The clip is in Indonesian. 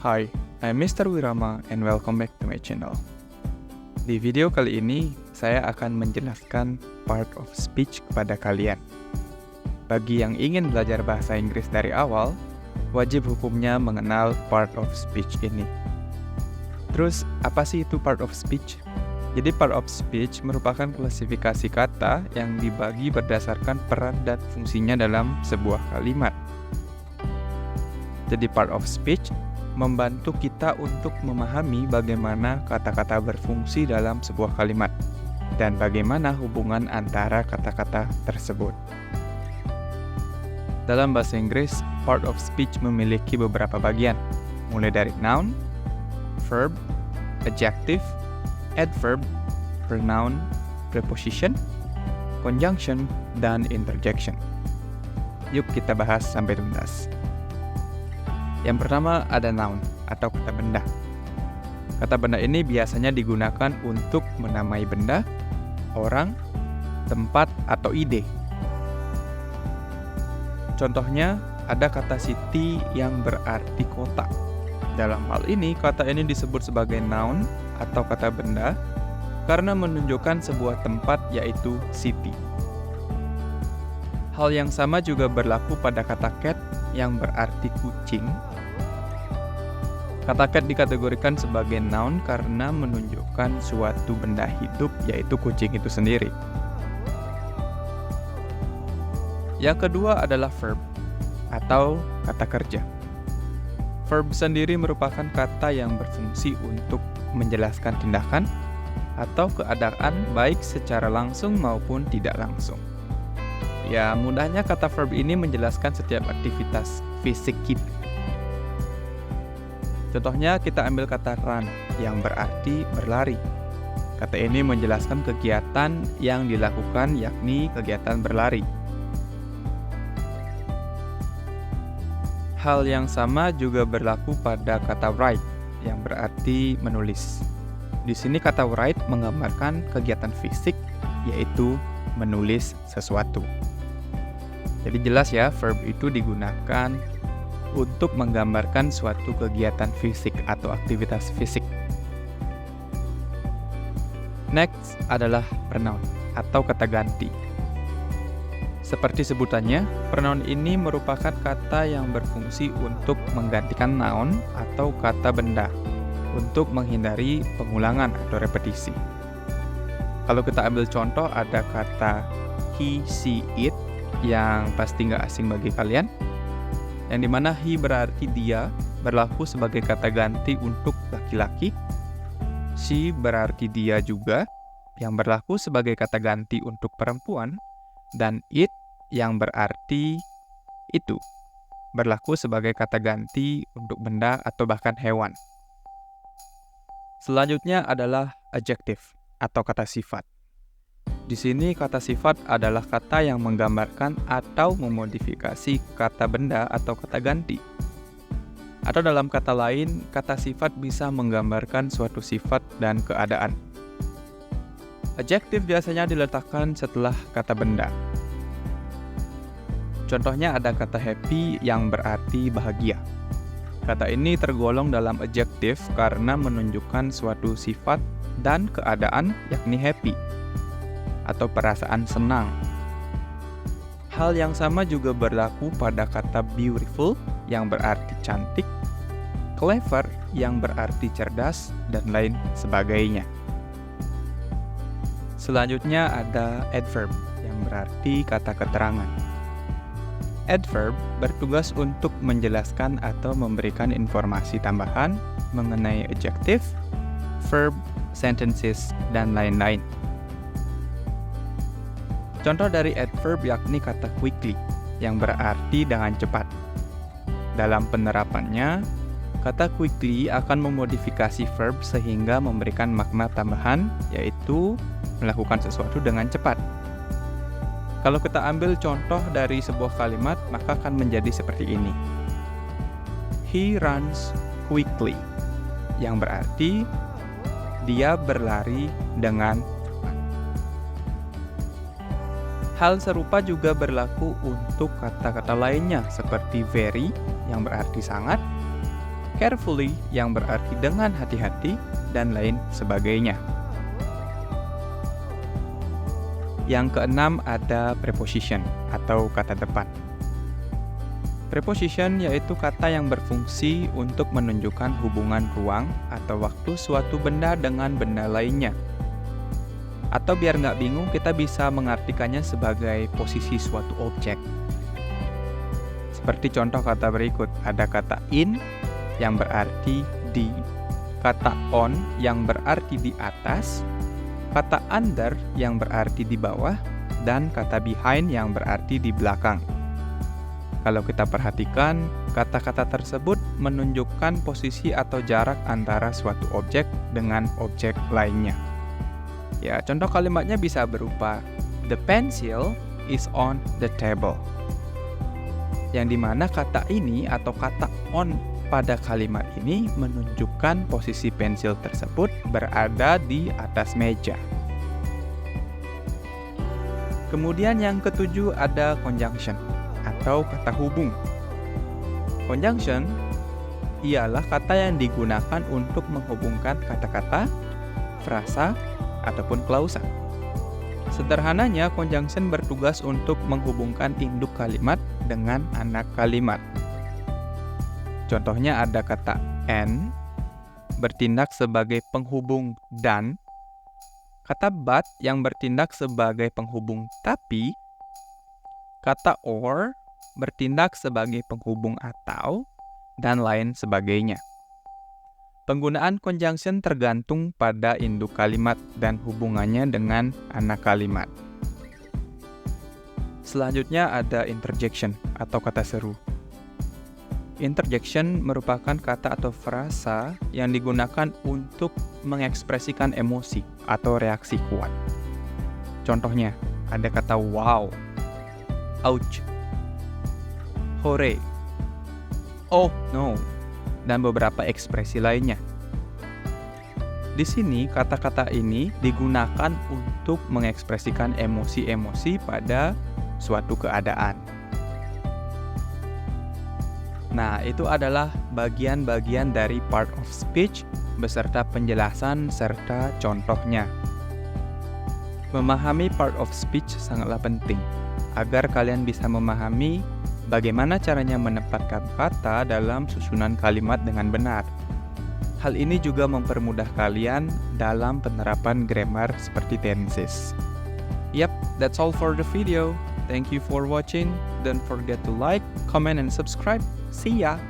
Hi, I'm Mr. Wirama and welcome back to my channel. Di video kali ini, saya akan menjelaskan part of speech kepada kalian. Bagi yang ingin belajar bahasa Inggris dari awal, wajib hukumnya mengenal part of speech ini. Terus, apa sih itu part of speech? Jadi part of speech merupakan klasifikasi kata yang dibagi berdasarkan peran dan fungsinya dalam sebuah kalimat. Jadi part of speech membantu kita untuk memahami bagaimana kata-kata berfungsi dalam sebuah kalimat dan bagaimana hubungan antara kata-kata tersebut. Dalam bahasa Inggris, part of speech memiliki beberapa bagian, mulai dari noun, verb, adjective, adverb, pronoun, preposition, conjunction, dan interjection. Yuk kita bahas sampai tuntas. Yang pertama ada noun atau kata benda. Kata benda ini biasanya digunakan untuk menamai benda, orang, tempat, atau ide. Contohnya ada kata city yang berarti kota. Dalam hal ini, kata ini disebut sebagai noun atau kata benda karena menunjukkan sebuah tempat yaitu city. Hal yang sama juga berlaku pada kata cat yang berarti kucing. Kata cat dikategorikan sebagai noun karena menunjukkan suatu benda hidup yaitu kucing itu sendiri. Yang kedua adalah verb atau kata kerja. Verb sendiri merupakan kata yang berfungsi untuk menjelaskan tindakan atau keadaan baik secara langsung maupun tidak langsung. Ya, mudahnya kata verb ini menjelaskan setiap aktivitas fisik kita. Contohnya kita ambil kata run yang berarti berlari. Kata ini menjelaskan kegiatan yang dilakukan yakni kegiatan berlari. Hal yang sama juga berlaku pada kata write yang berarti menulis. Di sini kata write menggambarkan kegiatan fisik yaitu menulis sesuatu. Jadi jelas ya, verb itu digunakan untuk menggambarkan suatu kegiatan fisik atau aktivitas fisik. Next adalah pronoun atau kata ganti. Seperti sebutannya, pronoun ini merupakan kata yang berfungsi untuk menggantikan noun atau kata benda untuk menghindari pengulangan atau repetisi. Kalau kita ambil contoh, ada kata he, she, it yang pasti nggak asing bagi kalian, yang dimana he berarti dia, berlaku sebagai kata ganti untuk laki-laki. She berarti dia juga, yang berlaku sebagai kata ganti untuk perempuan. Dan it yang berarti itu, berlaku sebagai kata ganti untuk benda atau bahkan hewan. Selanjutnya adalah adjective atau kata sifat. Di sini kata sifat adalah kata yang menggambarkan atau memodifikasi kata benda atau kata ganti. Atau dalam kata lain, kata sifat bisa menggambarkan suatu sifat dan keadaan. Adjektif biasanya diletakkan setelah kata benda. Contohnya ada kata happy yang berarti bahagia. Kata ini tergolong dalam adjektif karena menunjukkan suatu sifat dan keadaan yakni happy atau perasaan senang. Hal yang sama juga berlaku pada kata beautiful yang berarti cantik, clever yang berarti cerdas, dan lain sebagainya. Selanjutnya ada adverb yang berarti kata keterangan. Adverb bertugas untuk menjelaskan atau memberikan informasi tambahan mengenai adjective, verb, sentences, dan lain-lain. Contoh dari adverb yakni kata quickly yang berarti dengan cepat. Dalam penerapannya, kata quickly akan memodifikasi verb sehingga memberikan makna tambahan yaitu melakukan sesuatu dengan cepat. Kalau kita ambil contoh dari sebuah kalimat, maka akan menjadi seperti ini. He runs quickly yang berarti dia berlari dengan cepat. Hal serupa juga berlaku untuk kata-kata lainnya seperti very yang berarti sangat, carefully yang berarti dengan hati-hati dan lain sebagainya. Yang keenam ada preposition atau kata depan. Preposition yaitu kata yang berfungsi untuk menunjukkan hubungan ruang atau waktu suatu benda dengan benda lainnya. Atau biar nggak bingung, kita bisa mengartikannya sebagai posisi suatu objek. Seperti contoh kata berikut, ada kata in yang berarti di, kata on yang berarti di atas, kata under yang berarti di bawah, dan kata behind yang berarti di belakang. Kalau kita perhatikan, kata-kata tersebut menunjukkan posisi atau jarak antara suatu objek dengan objek lainnya. Ya, contoh kalimatnya bisa berupa the pencil is on the table. Yang dimana kata ini atau kata on pada kalimat ini menunjukkan posisi pensil tersebut berada di atas meja. Kemudian yang ketujuh ada conjunction atau kata hubung. Conjunction ialah kata yang digunakan untuk menghubungkan kata-kata, frasa, ataupun klausa. Sederhananya, conjunction bertugas untuk menghubungkan induk kalimat dengan anak kalimat. Contohnya ada kata and bertindak sebagai penghubung dan, kata but yang bertindak sebagai penghubung tapi, kata or bertindak sebagai penghubung atau, dan lain sebagainya. Penggunaan conjunction tergantung pada induk kalimat dan hubungannya dengan anak kalimat. Selanjutnya ada interjection atau kata seru. Interjection merupakan kata atau frasa yang digunakan untuk mengekspresikan emosi atau reaksi kuat. Contohnya, ada kata wow, ouch, hore, oh no, dan beberapa ekspresi lainnya. Di sini kata-kata ini digunakan untuk mengekspresikan emosi-emosi pada suatu keadaan. Nah, itu adalah bagian-bagian dari part of speech beserta penjelasan serta contohnya. Memahami part of speech sangatlah penting agar kalian bisa memahami bagaimana caranya menempatkan kata dalam susunan kalimat dengan benar. Hal ini juga mempermudah kalian dalam penerapan grammar seperti tenses. Yep, that's all for the video. Thank you for watching. Don't forget to like, comment, and subscribe. See ya!